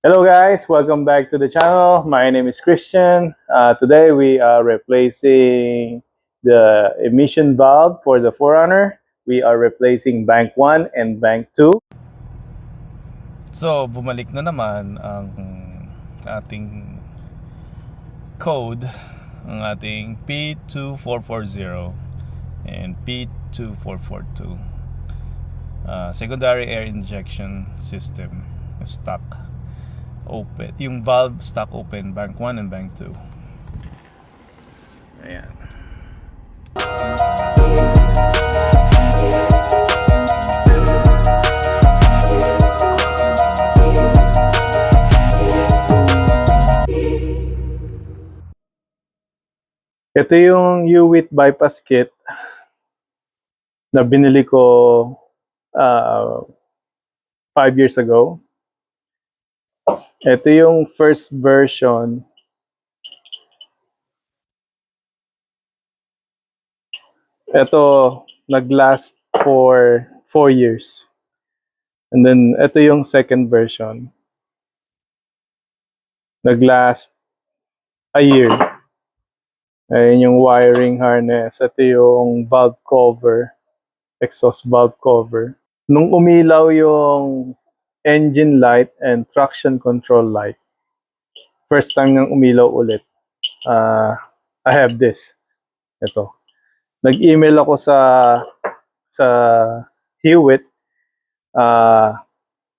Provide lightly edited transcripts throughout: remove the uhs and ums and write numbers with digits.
Hello guys, welcome back to the channel. My name is Christian. Today we are replacing the emission valve for the Forerunner. We are replacing bank 1 and bank 2. So, bumalik na naman ang ating code, ang ating P2440 and P2442. Secondary air injection system stock open. Yung valve stock open, bank 1 and bank 2. Ayan. Ito yung UWIT bypass kit na binili ko 5 years ago. Ito yung first version. Ito nag-last for 4 years. And then ito yung second version. Nag-last a year. Ayun yung wiring harness. Ito yung valve cover, exhaust valve cover. Nung umilaw yung engine light and traction control light, first time nang umilaw ulit, I have this. Ito. Nag-email ako sa Hewitt,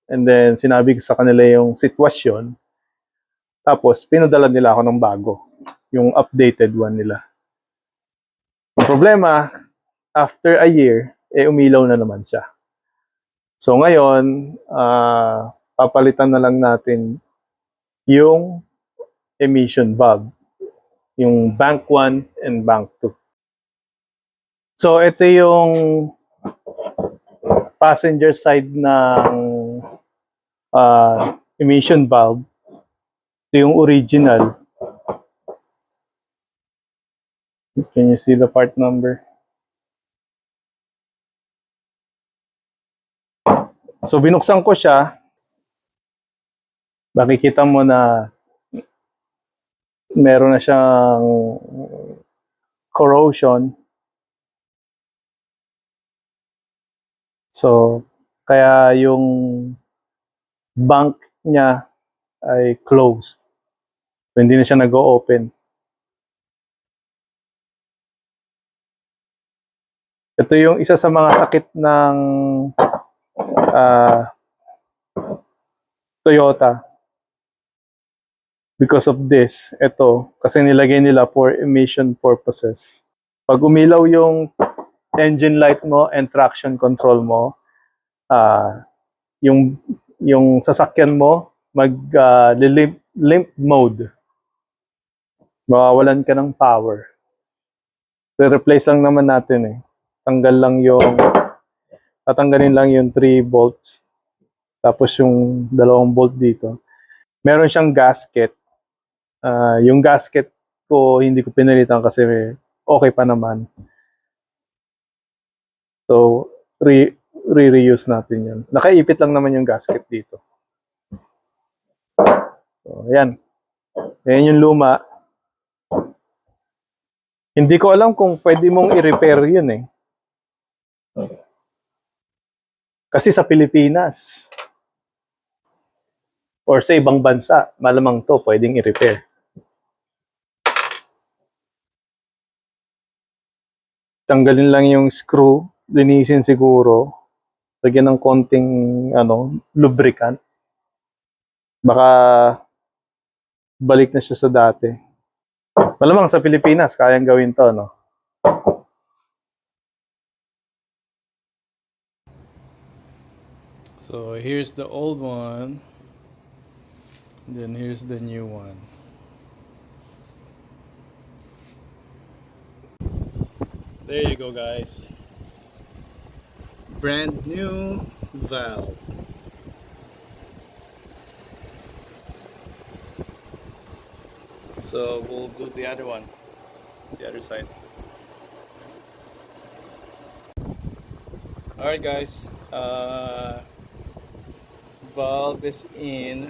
and then sinabi ko sa kanila yung sitwasyon. Tapos pinadala nila ako ng bago, yung updated one nila. Ang problema, after a year, umilaw na naman siya. So ngayon, papalitan na lang natin yung emission valve, yung bank 1 and bank 2. So ito yung passenger side ng emission valve. Ito yung original. Can you see the part number? So binuksan ko siya. Makikita mo na meron na siyang corrosion. So kaya yung bank niya ay closed. So hindi na siya nag-o-open. Ito yung isa sa mga sakit ng Toyota. Because of this, ito, kasi nilagay nila for emission purposes. Pag umilaw yung engine light mo and traction control mo, yung sasakyan mo limp mode. Mawawalan ka ng power. Re-replace lang naman natin eh. Tatanggalin lang yung 3 bolts. Tapos yung 2 bolt dito. Meron siyang gasket. Yung gasket ko, hindi ko pinalitan kasi okay pa naman. So, re-reuse natin yun. Nakaipit lang naman yung gasket dito. So, ayan. Ayan yung luma. Hindi ko alam kung pwede mong i-repair yun eh. Kasi sa Pilipinas or sa ibang bansa, malamang to pwedeng i-repair. Tanggalin lang yung screw, linisin siguro, lagyan ng konting lubricant. Baka balik na siya sa dati. Malamang sa Pilipinas kayang gawin to, no? So, here's the old one. Then here's the new one. There you go, guys. Brand new valve. So we'll do the other one, the other side. Alright guys, valve is in.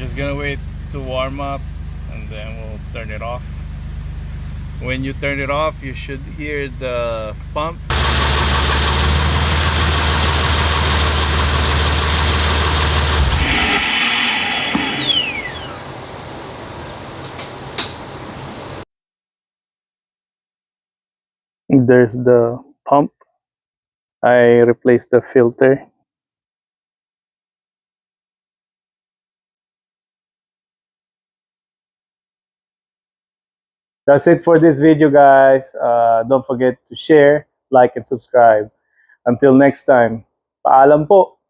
Just gonna wait to warm up and then we'll turn it off. When you turn it off, you should hear the pump. There's the pump. I replaced the filter. That's it for this video, guys. Don't forget to share, like, and subscribe. Until next time, paalam po!